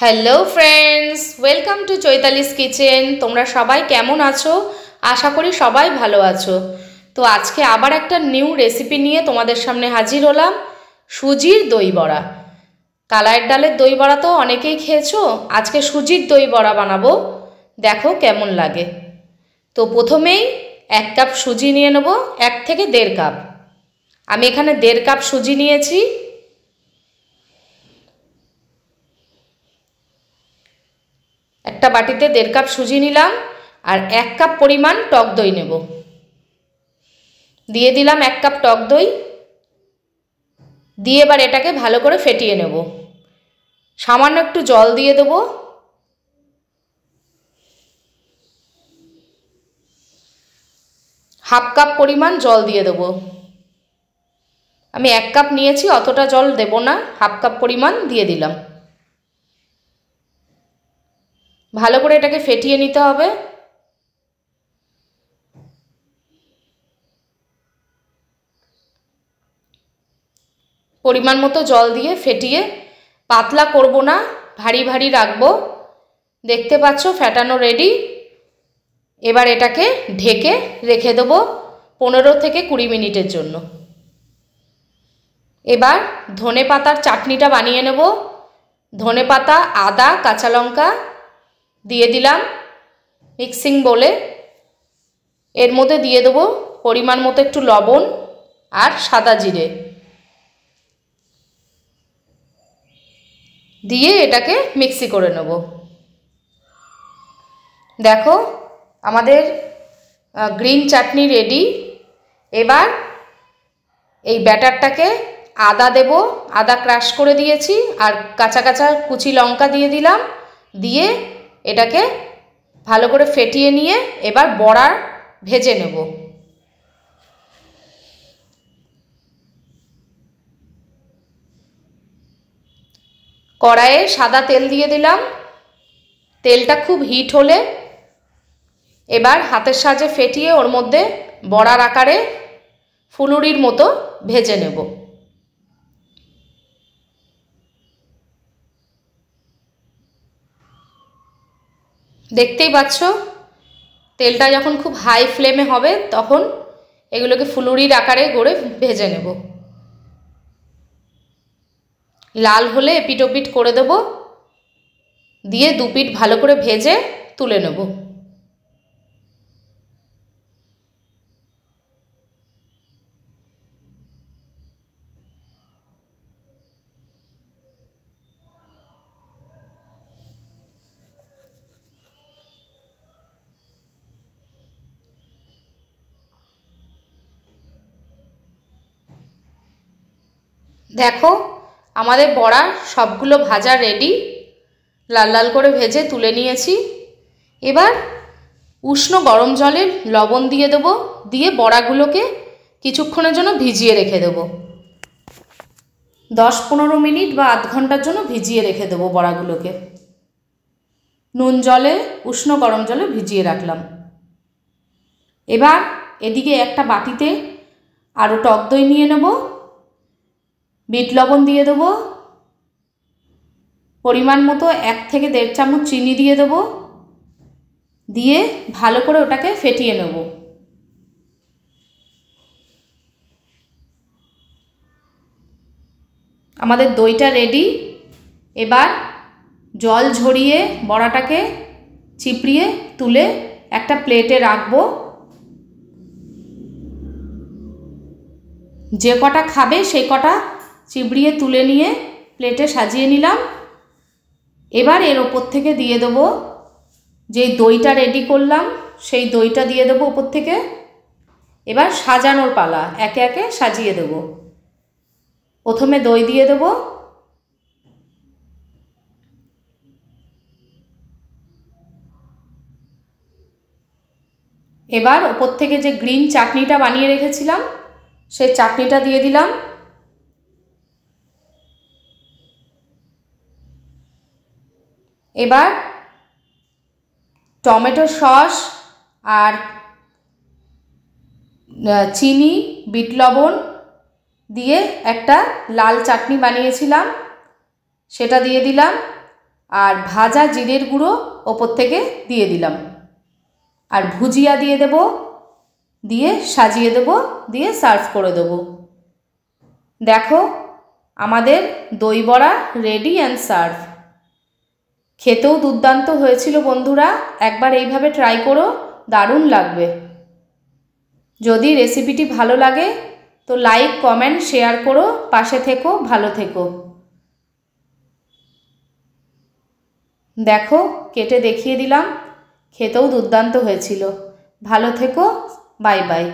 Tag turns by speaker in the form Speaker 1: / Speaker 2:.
Speaker 1: Hello friends, welcome to Chaitali's kitchen. তোমরা সবাই কেমন আছো? আশা করি সবাই ভালো আছো। তো আজকে আবার একটা নিউ রেসিপি নিয়ে তোমাদের সামনে হাজির হলাম। সুজির দই বড়া। কালাইয়ের ডালের দই বড়া তো অনেকেই খেয়েছো, আজকে সুজির দই বড়া বানাবো। দেখো কেমন লাগে। তো প্রথমেই 1 কাপ সুজি নিয়ে নেব, 1 থেকে 1.5 কাপ। আমি এখানে 1.5 কাপ সুজি নিয়েছি। একটা বাটিতে 1.5 কাপ সুজি নিলাম আর 1 কাপ পরিমাণ টক দই নেব। দিয়ে দিলাম 1 কাপ টক দই। দিয়ে এবার এটাকে ভালো করে ফেটিয়ে নেব। সামান্য একটু জল দিয়ে দেব। হাফ কাপ পরিমাণ জল দিয়ে দেব। আমি 1 কাপ নিয়েছি, অতটা জল দেব না, হাফ কাপ পরিমাণ দিয়ে দিলাম। ভালো করে এটাকে ফেটিয়ে নিতে হবে। পরিমাণ মতো জল দিয়ে ফেটিয়ে পাতলা করব না, ভারী ভারী রাখবো। দেখতে পাচ্ছ ফেটানো রেডি। এবার এটাকে ঢেকে রেখে দেবো 15 থেকে 20 মিনিটের জন্য। এবার ধনে পাতার চাটনিটা বানিয়ে নেব। ধনে পাতা, আদা, কাঁচা লঙ্কা দিয়ে দিলাম মিক্সিং বোলে। এর মধ্যে দিয়ে দেবো পরিমাণ মতো একটু লবণ আর সাদা জিরে দিয়ে এটাকে মিক্সি করে নেব। দেখো আমাদের গ্রিন চাটনি রেডি। এবার এই ব্যাটারটাকে আদা দেব, আদা ক্রাশ করে দিয়েছি, আর কাঁচা কাঁচা কুচি লঙ্কা দিয়ে দিলাম। দিয়ে এটাকে ভালো করে ফেটিয়ে নিয়ে এবার বড়া ভেজে নেব। কড়াইয়ে সাদা তেল দিয়ে দিলাম। তেলটা খুব হিট হলে এবার হাতের সাহায্যে ফেটিয়ে ওর মধ্যে বড়ার আকারে ফুলুরির মতো ভেজে নেব। দেখতেই পাচ্ছ তেলটা যখন খুব হাই ফ্লেমে হবে তখন এগুলোকে ফুলুরির আকারে গড়ে ভেজে নেব। লাল হলে এপিট ওপিট করে দেব। দিয়ে 2 পিঠ ভালো করে ভেজে তুলে নেব। দেখো আমাদের বড়া সবগুলো ভাজা রেডি। লাল লাল করে ভেজে তুলে নিয়েছি। এবার উষ্ণ গরম জলে লবণ দিয়ে দেব। দিয়ে বড়াগুলোকে কিছুক্ষণের জন্য ভিজিয়ে রেখে দেব। 10-15 মিনিট বা আধ ঘন্টার জন্য ভিজিয়ে রেখে দেবো বড়াগুলোকে। নুন জলে, উষ্ণ গরম জলে ভিজিয়ে রাখলাম। এবার এদিকে একটা বাটিতে আরও টক দই নিয়ে নেব। বিট লবণ দিয়ে দেবো। পরিমাণ মতো 1 থেকে 1.5 চামচ চিনি দিয়ে দেবো। দিয়ে ভালো করে ওটাকে ফেটিয়ে নেব। আমাদের দইটা রেডি। এবার জল ঝরিয়ে বড়াটাকে চিপড়িয়ে তুলে একটা প্লেটে রাখবো। যে কটা খাবে সেই কটা চিবড়িয়ে তুলে নিয়ে প্লেটে সাজিয়ে নিলাম। এবার এর ওপর থেকে দিয়ে দেবো যেই দইটা রেডি করলাম, সেই দইটা দিয়ে দেবো ওপর থেকে। এবার সাজানোর পালা, একে একে সাজিয়ে দেবো। প্রথমে দই দিয়ে দেবো। এবার ওপর থেকে যে গ্রিন চাটনিটা বানিয়ে রেখেছিলাম সেই চাটনিটা দিয়ে দিলাম। এবার টমেটো সস আর চিনি, বিট লবণ দিয়ে একটা লাল চাটনি বানিয়েছিলাম সেটা দিয়ে দিলাম। আর ভাজা জিরের গুঁড়ো ওপর থেকে দিয়ে দিলাম, আর ভুজিয়া দিয়ে দেব, দিয়ে সাজিয়ে দেব, দিয়ে সার্ভ করে দেব। দেখো আমাদের দই বড়া রেডি অ্যান্ড সার্ভ। খেতেও দুর্দান্ত হয়েছিল বন্ধুরা, একবার এইভাবে ট্রাই করো, দারুণ লাগবে। যদি রেসিপিটি ভালো লাগে তো লাইক কমেন্ট শেয়ার করো, পাশে থেকো, ভালো থেকো। দেখো কেটে দেখিয়ে দিলাম, খেতেও দুর্দান্ত হয়েছিল। ভালো থেকো, বাই বাই।